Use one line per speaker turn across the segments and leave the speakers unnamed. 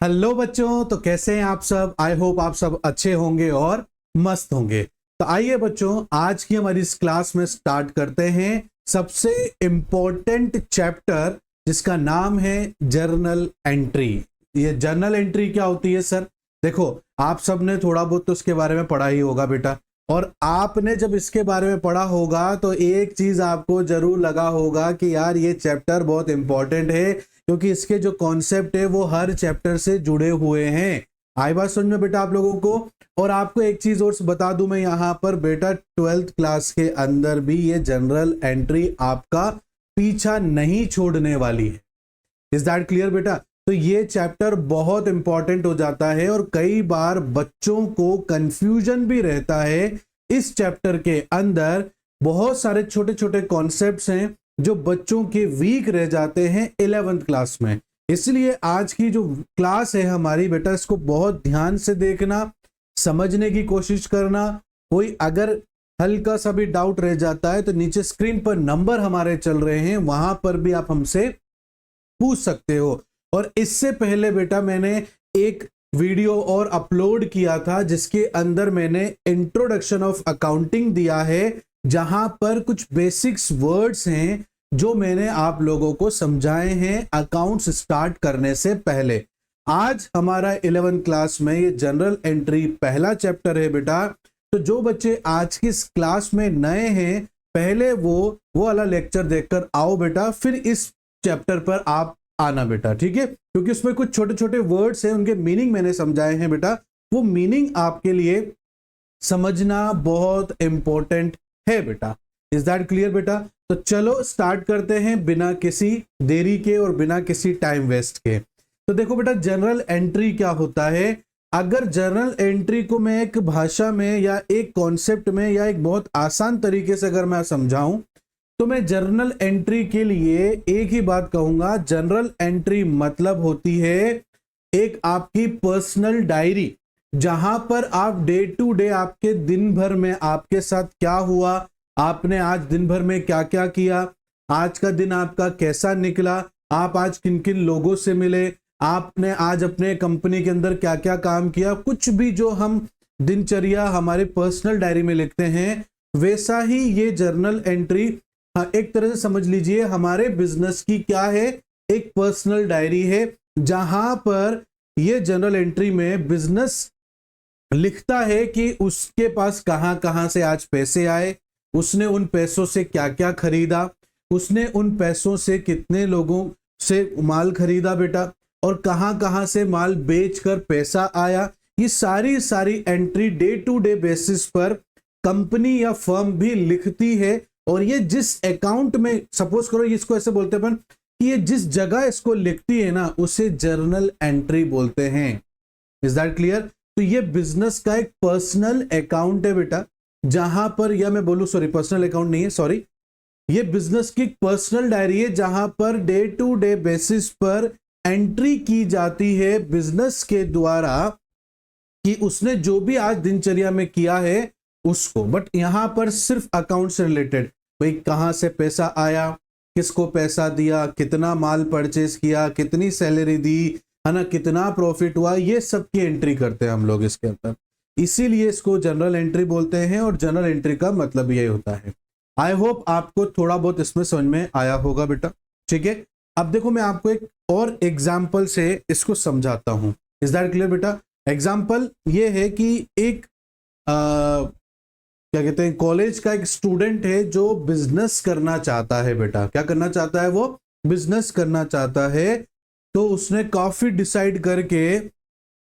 Hello बच्चों, तो कैसे हैं आप सब। आई होप आप सब अच्छे होंगे और मस्त होंगे। तो आइए बच्चों, आज की हमारी इस क्लास में स्टार्ट करते हैं सबसे इंपॉर्टेंट चैप्टर जिसका नाम है जर्नल एंट्री। ये जर्नल एंट्री क्या होती है सर? देखो, आप सब ने थोड़ा बहुत तो इसके बारे में पढ़ा ही होगा बेटा, और आपने जब इसके बारे में पढ़ा होगा तो एक चीज आपको जरूर लगा होगा कि यार ये चैप्टर बहुत इंपॉर्टेंट है, क्योंकि इसके जो कॉन्सेप्ट है वो हर चैप्टर से जुड़े हुए हैं। आई बात समझ में बेटा आप लोगों को? और आपको एक चीज और बता दूं मैं यहाँ पर बेटा, 12th क्लास के अंदर भी ये जनरल एंट्री आपका पीछा नहीं छोड़ने वाली है। इज दैट क्लियर बेटा? तो ये चैप्टर बहुत इंपॉर्टेंट हो जाता है और कई बार बच्चों को कंफ्यूजन भी रहता है। इस चैप्टर के अंदर बहुत सारे छोटे छोटे कॉन्सेप्ट्स हैं जो बच्चों के वीक रह जाते हैं 11th क्लास में। इसलिए आज की जो क्लास है हमारी बेटा, इसको बहुत ध्यान से देखना, समझने की कोशिश करना। कोई अगर हल्का सा भी डाउट रह जाता है तो नीचे स्क्रीन पर नंबर हमारे चल रहे हैं, वहां पर भी आप हमसे पूछ सकते हो। और इससे पहले बेटा मैंने एक वीडियो और अपलोड किया था जिसके अंदर मैंने इंट्रोडक्शन ऑफ अकाउंटिंग दिया है, जहां पर कुछ बेसिक्स वर्ड्स हैं जो मैंने आप लोगों को समझाए हैं अकाउंट्स स्टार्ट करने से पहले। आज हमारा 11th क्लास में ये जनरल एंट्री पहला चैप्टर है बेटा। तो जो बच्चे आज की इस क्लास में नए हैं, पहले वो वाला लेक्चर देखकर आओ बेटा, फिर इस चैप्टर पर आप आना बेटा, ठीक है? क्योंकि उसमें कुछ छोटे छोटे वर्ड्स हैं, उनके मीनिंग मैंने समझाए हैं बेटा। वो मीनिंग आपके लिए समझना बहुत इंपॉर्टेंट है बेटा। इज दैट क्लियर बेटा? तो चलो स्टार्ट करते हैं बिना किसी देरी के और बिना किसी टाइम वेस्ट के। तो देखो बेटा, जनरल एंट्री क्या होता है। अगर जनरल एंट्री को मैं एक भाषा में या एक कॉन्सेप्ट में या एक बहुत आसान तरीके से अगर मैं समझाऊं, तो मैं जनरल एंट्री के लिए एक ही बात कहूंगा। जनरल एंट्री मतलब होती है एक आपकी पर्सनल डायरी, जहां पर आप डे टू डे आपके दिन भर में आपके साथ क्या हुआ, आपने आज दिन भर में क्या क्या किया, आज का दिन आपका कैसा निकला, आप आज किन किन लोगों से मिले, आपने आज अपने कंपनी के अंदर क्या क्या काम किया, कुछ भी जो हम दिनचर्या हमारे पर्सनल डायरी में लिखते हैं, वैसा ही ये जर्नल एंट्री एक तरह से समझ लीजिए हमारे बिजनेस की क्या है, एक पर्सनल डायरी है, जहां पर ये जनरल एंट्री में बिजनेस लिखता है कि उसके पास कहां कहां से आज पैसे आए, उसने उन पैसों से क्या क्या खरीदा, उसने उन पैसों से कितने लोगों से माल खरीदा बेटा, और कहां कहां से माल बेचकर पैसा आया। ये सारी entry day to day basis पर कंपनी या फर्म भी लिखती है। और ये जिस अकाउंट में, सपोज करो इसको ऐसे बोलते हैं कि ये जिस जगह इसको लिखती है ना, उसे जर्नल एंट्री बोलते हैं। Is that clear? तो ये बिजनेस का एक पर्सनल अकाउंट है बेटा, जहां पर, या मैं बोलूं सॉरी, पर्सनल अकाउंट नहीं है, सॉरी, ये बिजनेस की पर्सनल डायरी है, जहां पर डे टू डे बेसिस पर एंट्री की जाती है बिजनेस के द्वारा कि उसने जो भी आज दिनचर्या में किया है उसको। बट यहां पर सिर्फ अकाउंट से रिलेटेड, भाई कहां से पैसा आया, किसको पैसा दिया, कितना माल परचेज किया, कितनी सैलरी दी, है ना, कितना प्रॉफिट हुआ, ये सब की एंट्री करते हैं हम लोग इसके अंदर। इसीलिए इसको जनरल एंट्री बोलते हैं और जनरल एंट्री का मतलब ये होता है। आई होप आपको थोड़ा बहुत इसमें समझ में आया होगा बेटा, ठीक है? अब देखो, मैं आपको एक और एग्जाम्पल से इसको समझाता हूं। इज दैट क्लियर बेटा? एग्जाम्पल ये है कि एक क्या कहते हैं, कॉलेज का एक स्टूडेंट है जो बिजनेस करना चाहता है बेटा। क्या करना चाहता है? वो बिजनेस करना चाहता है। तो उसने काफी डिसाइड करके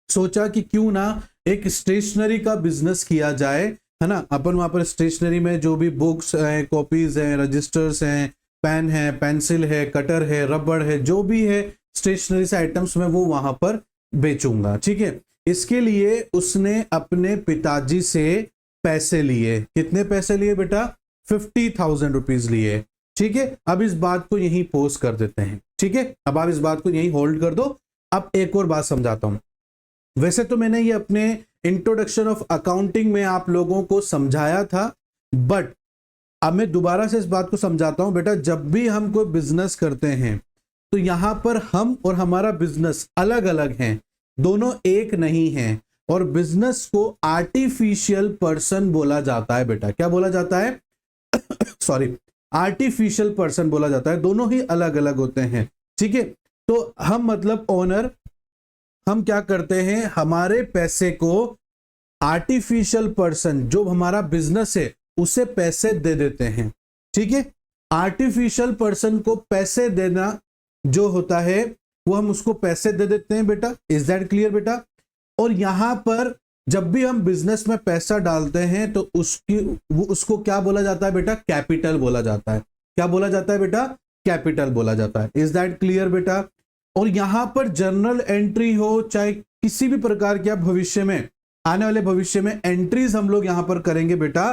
सोचा कि क्यों ना एक स्टेशनरी का बिजनेस किया जाए, है ना। अपन वहां पर स्टेशनरी में जो भी बुक्स हैं, कॉपीज हैं, रजिस्टर्स हैं, पेन है, पेंसिल है, कटर है, रबड़ है, जो भी है स्टेशनरी से आइटम्स में वो वहां पर बेचूंगा, ठीक है। इसके लिए उसने अपने पिताजी से पैसे लिए। कितने पैसे लिए बेटा? 50,000 रुपीज लिए, ठीक है। अब इस बात को यहीं पोज कर देते हैं, ठीक है। अब आप इस बात को यहीं होल्ड कर दो। अब एक और बात समझाता हूं। वैसे तो मैंने ये अपने इंट्रोडक्शन ऑफ अकाउंटिंग में आप लोगों को समझाया था, बट अब मैं दोबारा से इस बात को समझाता हूं बेटा। जब भी हम कोई बिजनेस करते हैं तो यहां पर हम और हमारा बिजनेस अलग अलग हैं। दोनों एक नहीं है। और बिजनेस को आर्टिफिशियल पर्सन बोला जाता है बेटा। क्या बोला जाता है? सॉरी, आर्टिफिशियल पर्सन बोला जाता है। दोनों ही अलग अलग होते हैं, ठीक है। तो हम मतलब ओनर, हम क्या करते हैं, हमारे पैसे को आर्टिफिशियल पर्सन जो हमारा बिजनेस है उसे पैसे दे देते हैं, ठीक है। आर्टिफिशियल पर्सन को पैसे देना जो होता है वो हम उसको पैसे दे देते हैं बेटा। इज दैट क्लियर बेटा? और यहां पर जब भी हम बिजनेस में पैसा डालते हैं तो उसको क्या बोला जाता है बेटा? कैपिटल बोला जाता है। क्या बोला जाता है बेटा? कैपिटल बोला जाता है। इज दैट क्लियर बेटा? और यहां पर जर्नल एंट्री हो चाहे किसी भी प्रकार की भविष्य में आने वाले भविष्य में एंट्रीज हम लोग यहां पर करेंगे बेटा,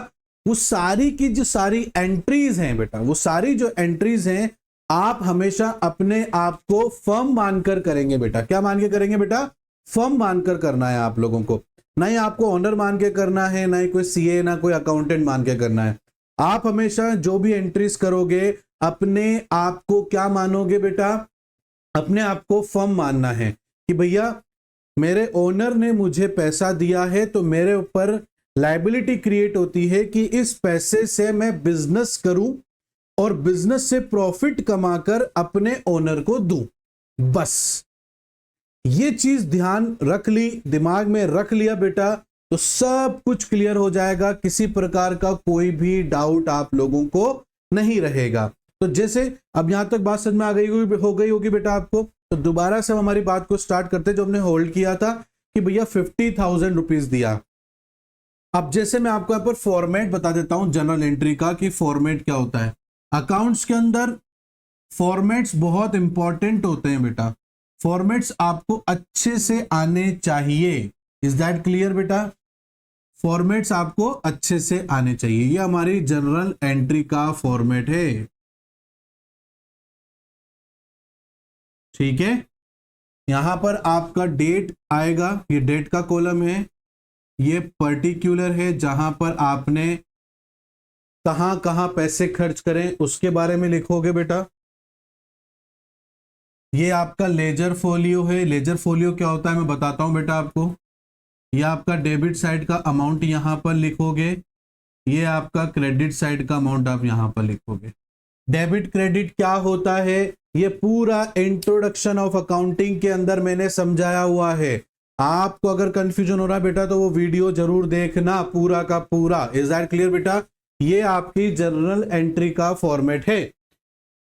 वो सारी की जो सारी एंट्रीज हैं बेटा, वो सारी जो एंट्रीज हैं आप हमेशा अपने आप को फर्म मानकर करेंगे बेटा। क्या मान के करेंगे बेटा? फर्म मानकर करना है आप लोगों को। ना ही आपको ओनर मान के करना है, ना ही कोई सीए, ना कोई अकाउंटेंट मान के करना है। आप हमेशा जो भी एंट्रीज करोगे अपने आप को क्या मानोगे बेटा? अपने आप को फर्म मानना है कि भैया मेरे ओनर ने मुझे पैसा दिया है तो मेरे ऊपर लायबिलिटी क्रिएट होती है कि इस पैसे से मैं बिजनेस करूं और बिजनेस से प्रॉफिट कमाकर अपने ओनर को दूं। बस ये चीज ध्यान रख ली, दिमाग में रख लिया बेटा, तो सब कुछ क्लियर हो जाएगा। किसी प्रकार का कोई भी डाउट आप लोगों को नहीं रहेगा। तो जैसे अब यहां तक बात समझ में हो गई होगी बेटा आपको। तो दोबारा से हम हमारी बात को स्टार्ट करते हैं जो हमने होल्ड किया था कि भैया 50,000 रुपीज दिया। अब जैसे मैं आपको यहां पर फॉर्मेट बता देता हूं जनरल एंट्री का कि फॉर्मेट क्या होता है। अकाउंट्स के अंदर फॉर्मेट्स बहुत इंपॉर्टेंट होते हैं बेटा। फॉर्मेट्स आपको अच्छे से आने चाहिए। इज दैट क्लियर बेटा? फॉर्मेट्स आपको अच्छे से आने चाहिए। ये हमारी जनरल एंट्री का फॉर्मेट है, ठीक है। यहां पर आपका डेट आएगा, ये डेट का कॉलम है। ये पर्टिकुलर है जहां पर आपने कहां कहां पैसे खर्च करें उसके बारे में लिखोगे बेटा। ये आपका लेजर फोलियो है। लेजर फोलियो क्या होता है मैं बताता हूं बेटा आपको। ये आपका डेबिट साइड का अमाउंट यहां पर लिखोगे, ये आपका क्रेडिट साइड का अमाउंट आप यहां पर लिखोगे। डेबिट क्रेडिट क्या होता है ये पूरा इंट्रोडक्शन ऑफ अकाउंटिंग के अंदर मैंने समझाया हुआ है। आपको अगर कंफ्यूजन हो रहा है बेटा तो वो वीडियो जरूर देखना पूरा का पूरा। इज दैट क्लियर बेटा? ये आपकी जनरल एंट्री का फॉर्मेट है।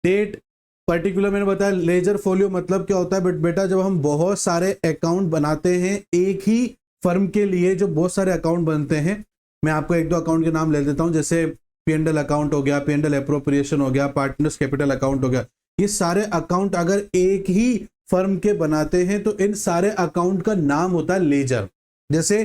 डेट पर्टिकुलर मैंने बताया। लेजर फोलियो मतलब क्या होता है बट बेटा जब हम बहुत सारे अकाउंट बनाते हैं एक ही फर्म के लिए, जो बहुत सारे अकाउंट बनते हैं, मैं आपको एक दो अकाउंट के नाम ले देता हूं। जैसे पी&एल अकाउंट हो गया, पी&एल एप्रोप्रिएशन हो गया, पार्टनर्स कैपिटल अकाउंट हो गया। ये सारे अकाउंट अगर एक ही फर्म के बनाते हैं तो इन सारे अकाउंट का नाम होता है लेजर। जैसे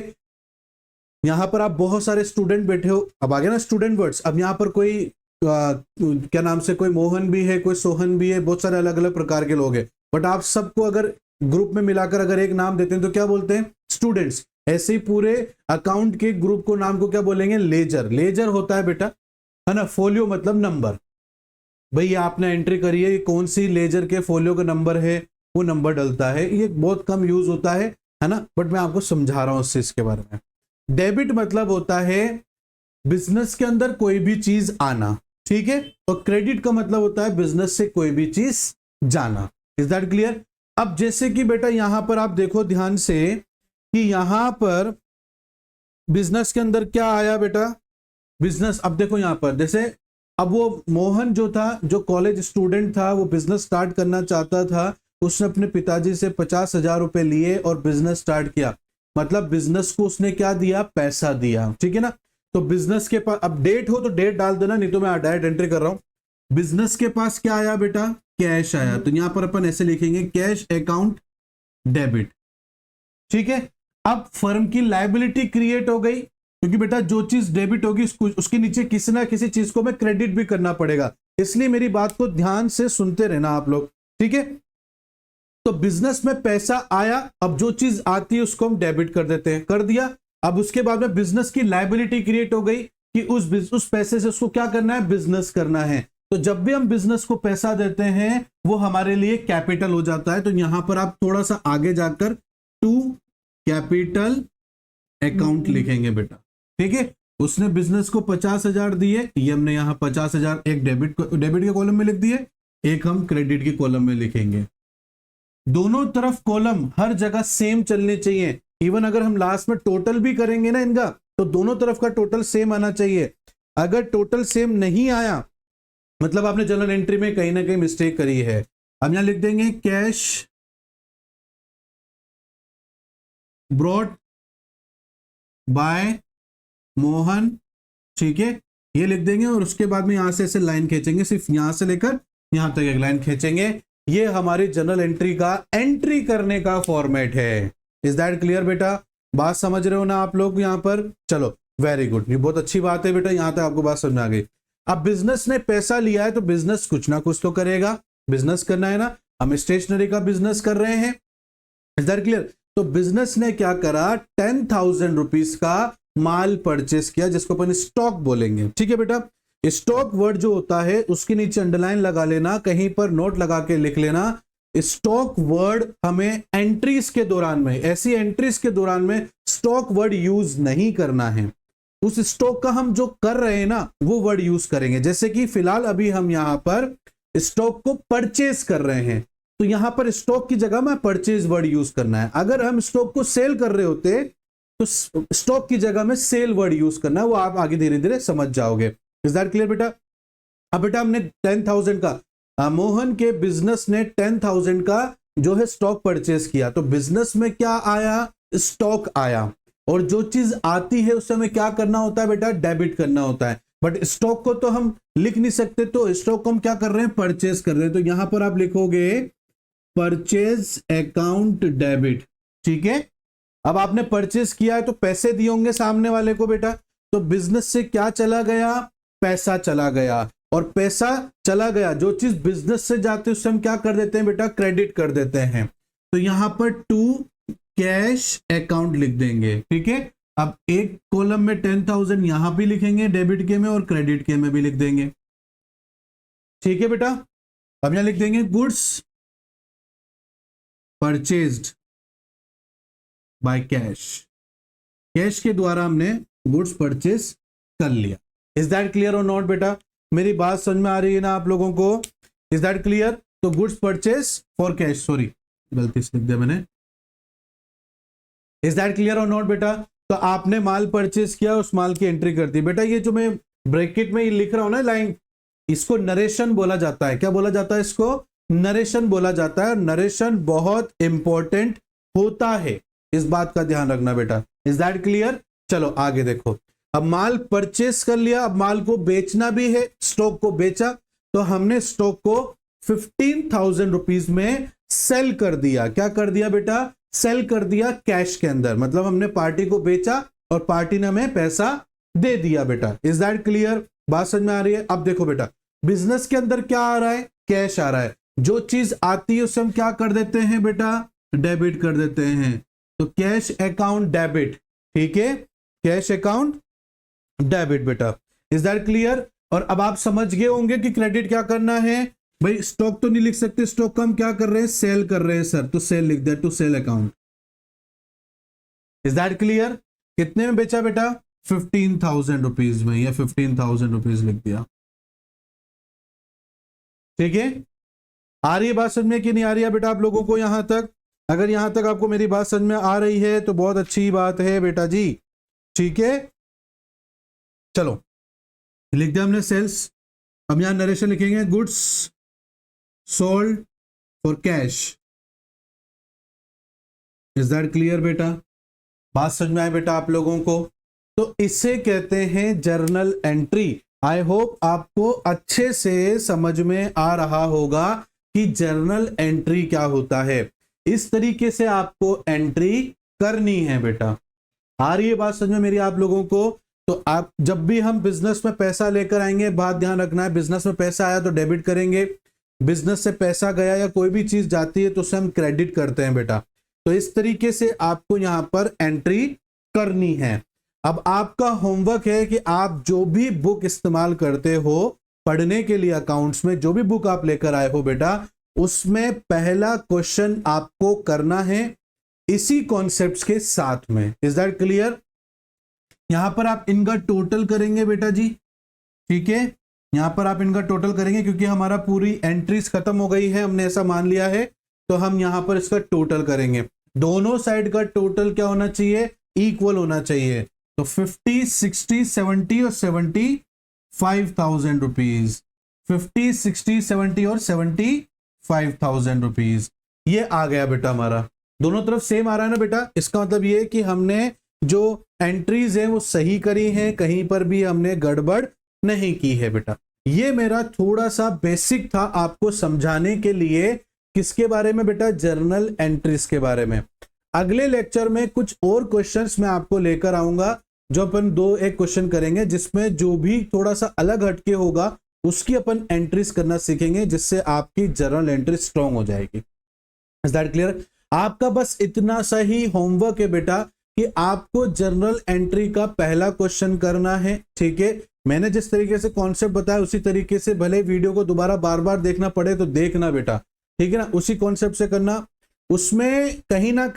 यहां पर आप बहुत सारे स्टूडेंट बैठे हो, अब आ गया ना स्टूडेंट वर्ड्स। अब यहां पर कोई क्या नाम से कोई मोहन भी है, कोई सोहन भी है, बहुत सारे अलग अलग प्रकार के लोग हैं, बट आप सबको अगर ग्रुप में मिलाकर अगर एक नाम देते हैं तो क्या बोलते हैं? स्टूडेंट्स। ऐसे ही पूरे अकाउंट के ग्रुप को नाम को क्या बोलेंगे? लेजर। लेजर होता है बेटा, है ना। फोलियो मतलब नंबर। भैया आपने एंट्री करी है कौन सी लेजर के फोलियो का नंबर है, वो नंबर डलता है। ये बहुत कम यूज होता है ना, बट मैं आपको समझा रहा हूं इस चीज के बारे में। डेबिट मतलब होता है बिजनेस के अंदर कोई भी चीज आना, ठीक है। और क्रेडिट का मतलब होता है बिजनेस से कोई भी चीज जाना। Is that clear? अब जैसे कि बेटा यहां पर आप देखो ध्यान से कि यहां पर बिजनेस के अंदर क्या आया बेटा? बिजनेस। अब देखो यहां पर जैसे अब वो मोहन जो था, जो कॉलेज स्टूडेंट था, वो बिजनेस स्टार्ट करना चाहता था। उसने अपने पिताजी से 50,000 रुपए लिए और बिजनेस स्टार्ट किया। मतलब बिजनेस को उसने क्या दिया? पैसा दिया, ठीक है ना। तो बिजनेस के पास अब डेट हो तो डेट डाल देना, नहीं तो मैं डायरेक्ट एंट्री कर रहा हूं। बिजनेस के पास क्या आया बेटा? कैश आया। तो यहां पर अपन ऐसे लिखेंगे कैश अकाउंट डेबिट, ठीक है। अब फर्म की लायबिलिटी क्रिएट हो गई क्योंकि बेटा जो चीज डेबिट होगी उसके नीचे किसी ना किसी चीज को मैं क्रेडिट भी करना पड़ेगा। इसलिए मेरी बात को ध्यान से सुनते रहना आप लोग, ठीक है। तो बिजनेस में पैसा आया, अब जो चीज आती है उसको हम डेबिट कर देते हैं, कर दिया। अब उसके बाद में बिजनेस की लायबिलिटी क्रिएट हो गई कि उस पैसे से उसको क्या करना है? बिजनेस करना है। तो जब भी हम बिजनेस को पैसा देते हैं वो हमारे लिए कैपिटल हो जाता है। तो यहां पर आप थोड़ा सा आगे जाकर टू कैपिटल अकाउंट लिखेंगे बेटा। ठीक है, उसने बिजनेस को 50,000 दिए, ये हमने यहाँ 50,000 एक डेबिट के कॉलम में लिख दिए, एक हम क्रेडिट के कॉलम में लिखेंगे। दोनों तरफ कॉलम हर जगह सेम चलने चाहिए। इवन अगर हम लास्ट में टोटल भी करेंगे ना इनका, तो दोनों तरफ का टोटल सेम आना चाहिए। अगर टोटल सेम नहीं आया मतलब आपने जर्नल एंट्री में कहीं ना कहीं मिस्टेक करी है। हम यहां लिख देंगे कैश ब्रॉट बाय मोहन। ठीक है, ये लिख देंगे और उसके बाद में यहां से ऐसे लाइन खींचेंगे, सिर्फ यहां से लेकर यहां तक एक लाइन खींचेंगे। ये हमारी जर्नल एंट्री का एंट्री करने का फॉर्मेट है। इज दैट क्लियर बेटा? बात समझ रहे हो ना आप लोग यहाँ पर? चलो वेरी गुड, ये बहुत अच्छी बात है बेटा, यहां तक आपको बात समझ में आ गई। अब बिजनेस ने पैसा लिया है तो बिजनेस कुछ ना कुछ तो करेगा, बिजनेस करना है ना। हम स्टेशनरी का बिजनेस कर रहे हैं, इज दैट क्लियर? तो बिजनेस ने क्या करा, 10,000 रुपीज का माल परचेस किया, जिसको अपन स्टॉक बोलेंगे। ठीक है बेटा, स्टॉक वर्ड जो होता है उसके नीचे अंडरलाइन लगा लेना, कहीं पर नोट लगा के लिख लेना। स्टॉक वर्ड हमें एंट्रीज के दौरान में, ऐसी एंट्रीज के दौरान में स्टॉक वर्ड यूज नहीं करना है। उस स्टॉक का हम जो कर रहे हैं ना वो वर्ड यूज करेंगे। जैसे कि फिलहाल अभी हम यहां पर स्टॉक को परचेज कर रहे हैं, तो यहां पर स्टॉक की जगह में परचेज वर्ड यूज करना है। अगर हम स्टॉक को सेल कर रहे होते तो स्टॉक की जगह में सेल वर्ड यूज करना है, वो आप आगे धीरे धीरे समझ जाओगे। इज दैट क्लियर बेटा? अब बेटा हमने 10,000 का, मोहन के बिजनेस ने 10,000 का जो है स्टॉक परचेज किया, तो बिजनेस में क्या आया, स्टॉक आया। और जो चीज आती है उससे हमें क्या करना होता है बेटा, डेबिट करना होता है। बट स्टॉक को तो हम लिख नहीं सकते, तो स्टॉक को हम क्या कर रहे हैं, परचेज कर रहे हैं। तो यहां पर आप लिखोगे परचेज अकाउंट डेबिट। ठीक है, अब आपने परचेज किया है तो पैसे दिए होंगे सामने वाले को बेटा, तो बिजनेस से क्या चला गया, पैसा चला गया। और पैसा चला गया, जो चीज बिजनेस से जाती है उससे हम क्या कर देते हैं बेटा, क्रेडिट कर देते हैं। तो यहां पर टू कैश अकाउंट लिख देंगे। ठीक है, अब एक कॉलम में 10,000 यहां भी लिखेंगे डेबिट के में, और क्रेडिट के में भी लिख देंगे। ठीक है बेटा, अब यहां लिख देंगे goods purchased by cash. Cash के द्वारा हमने गुड्स परचेज कर लिया। Is that clear or not बेटा? मेरी बात समझ में आ रही है ना आप लोगों को? Is that clear? तो goods purchase for cash, sorry गलती से लिख दिया मैंने। Is that clear or not बेटा? तो आपने माल परचेज किया, उस माल की एंट्री कर दी। बेटा ये जो मैं ब्रैकेट में लिख रहा हूं ना लाइन, इसको नरेशन बोला जाता है। क्या बोला जाता है इसको? नरेशन बोला जाता है। नरेशन बहुत इंपॉर्टेंट होता है, इस बात का ध्यान रखना बेटा। Is that clear? चलो आगे देखो। अब माल परचेस कर लिया, अब माल को बेचना भी है, स्टॉक को बेचा, तो हमने स्टॉक को 15,000 रुपीज में सेल कर दिया। क्या कर दिया बेटा? सेल कर दिया कैश के अंदर। मतलब हमने पार्टी को बेचा और पार्टी ने हमें पैसा दे दिया बेटा। Is that clear? बात समझ में आ रही है? अब देखो बेटा, बिजनेस के अंदर क्या आ रहा है, कैश आ रहा है। जो चीज आती है उसे हम क्या कर देते हैं बेटा, डेबिट कर देते हैं। तो कैश अकाउंट डेबिट। ठीक है, कैश अकाउंट डेबिट बेटा। Is that clear? और अब आप समझ गए होंगे कि क्रेडिट क्या करना है। भाई स्टॉक तो नहीं लिख सकते, स्टॉक का हम क्या कर रहे हैं, सेल कर रहे हैं सर, तो सेल लिख दे, to sale account. Is that clear? कितने में बेचा बेटा? 15,000 रुपीज में, या 15,000 रुपीज लिख दिया। ठीक है, आ रही है बात समझ में कि नहीं आ रही है बेटा आप लोगों को यहां तक? अगर यहां तक आपको मेरी बात समझ में आ रही है तो बहुत अच्छी बात है बेटा जी। ठीक है, चलो लिख दिया हमने सेल्स। अब यहां नरेशन लिखेंगे goods sold for cash. Is that clear बेटा? बात समझ में आए बेटा आप लोगों को? तो इसे कहते हैं जर्नल एंट्री। आई होप आपको अच्छे से समझ में आ रहा होगा कि जर्नल एंट्री क्या होता है। इस तरीके से आपको एंट्री करनी है बेटा। आ रही है बात समझ में मेरी आप लोगों को? तो आप जब भी हम बिजनेस में पैसा लेकर आएंगे, बात ध्यान रखना है, बिजनेस में पैसा आया तो डेबिट करेंगे, बिजनेस से पैसा गया या कोई भी चीज जाती है तो उसे हम क्रेडिट करते हैं बेटा। तो इस तरीके से आपको यहां पर एंट्री करनी है। अब आपका होमवर्क है कि आप जो भी बुक इस्तेमाल करते हो पढ़ने के लिए अकाउंट्स में, जो भी बुक आप लेकर आए हो बेटा, उसमें पहला क्वेश्चन आपको करना है इसी कॉन्सेप्ट्स के साथ में। Is that clear? यहां पर आप इनका टोटल करेंगे बेटा जी, ठीक है, यहां पर आप इनका टोटल करेंगे क्योंकि हमारा पूरी एंट्रीज खत्म हो गई है, हमने ऐसा मान लिया है, तो हम यहां पर इसका टोटल करेंगे। दोनों साइड का टोटल क्या होना चाहिए? इक्वल होना चाहिए। तो 50, 60, 70 और 75,000 रुपीज, 50, 60, 70 और 75,000 रुपीज, ये आ गया बेटा हमारा। दोनों तरफ सेम आ रहा है ना बेटा? इसका मतलब ये कि हमने जो एंट्रीज है वो सही करी है, कहीं पर भी हमने गड़बड़ नहीं की है बेटा। ये मेरा थोड़ा सा बेसिक था आपको समझाने के लिए। किसके बारे में बेटा? जर्नल एंट्रीज के बारे में। अगले लेक्चर में कुछ और क्वेश्चंस मैं आपको लेकर आऊंगा, जो अपन एक क्वेश्चन करेंगे जिसमें जो भी थोड़ा सा अलग हटके होगा उसकी अपन एंट्रीज करना सीखेंगे, जिससे आपकी जर्नल एंट्री स्ट्रांग हो जाएगी। Is that clear? आपका बस इतना सा ही होमवर्क है बेटा कि आपको जर्नल एंट्री का पहला क्वेश्चन करना है, ठीक है। मैंने जिस तरीके से कॉन्सेप्ट बताया उसी तरीके से, भले वीडियो को दोबारा बार बार देखना पड़े तो देखना बेटा, ठीक है ना, उसी कॉन्सेप्ट से करना। उसमें कहीं ना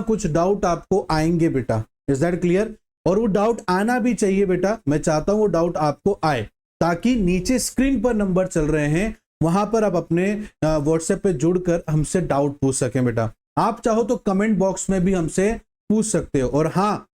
कुछ डाउट आपको आएंगे बेटा। Is that clear? और वो डाउट आना भी चाहिए बेटा, मैं चाहता हूं वो डाउट आपको आए, ताकि नीचे स्क्रीन पर नंबर चल रहे हैं वहां पर आप अपने व्हाट्सएप पे जुड़कर हमसे डाउट पूछ सकें बेटा। आप चाहो तो कमेंट बॉक्स में भी हमसे पूछ सकते हो। और हाँ,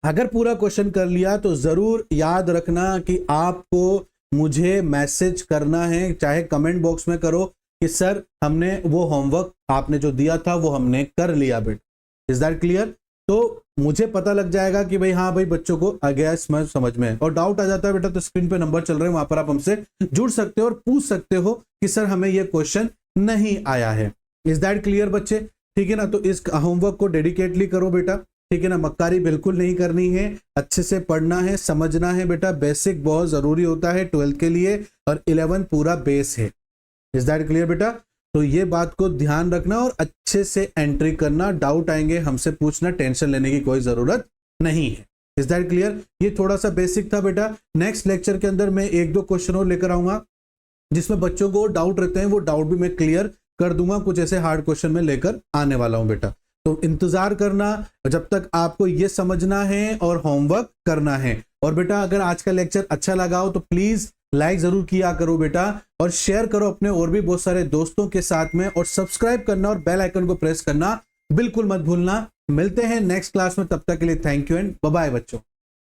अगर पूरा क्वेश्चन कर लिया तो जरूर याद रखना कि आपको मुझे मैसेज करना है, चाहे कमेंट बॉक्स में करो कि सर हमने वो होमवर्क आपने जो दिया था वो हमने कर लिया बेटा। Is that clear? तो मुझे पता लग जाएगा कि भाई हाँ भाई बच्चों को आ गया समझ में। और डाउट आ जाता है बेटा तो स्क्रीन पे नंबर चल रहे हैं, वहां पर आप हमसे जुड़ सकते हो और पूछ सकते हो कि सर हमें ये क्वेश्चन नहीं आया है। इज दैट क्लियर बच्चे? ठीक है ना? तो इस होमवर्क को डेडिकेटली करो बेटा, ठीक है ना। मक्कारी बिल्कुल नहीं करनी है, अच्छे से पढ़ना है, समझना है बेटा। बेसिक बहुत जरूरी होता है 12th के लिए, और 11 पूरा बेस है। इज दैट क्लियर बेटा? तो ये बात को ध्यान रखना और अच्छे से एंट्री करना। डाउट आएंगे हमसे पूछना, टेंशन लेने की कोई जरूरत नहीं है। Is that clear? ये थोड़ा सा बेसिक था बेटा। नेक्स्ट लेक्चर के अंदर मैं 1-2 क्वेश्चन और लेकर आऊंगा जिसमें बच्चों को डाउट रहते हैं, वो डाउट भी मैं क्लियर कर दूंगा। कुछ ऐसे हार्ड क्वेश्चन में लेकर आने वाला हूं बेटा, तो इंतजार करना जब तक आपको ये समझना है और होमवर्क करना है। और बेटा अगर आज का लेक्चर अच्छा लगा हो तो प्लीज लाइक जरूर किया करो बेटा, और शेयर करो अपने और भी बहुत सारे दोस्तों के साथ में, और सब्सक्राइब करना और बेल आइकन को प्रेस करना बिल्कुल मत भूलना। मिलते हैं नेक्स्ट क्लास में, तब तक के लिए thank you and bye bye बच्चों।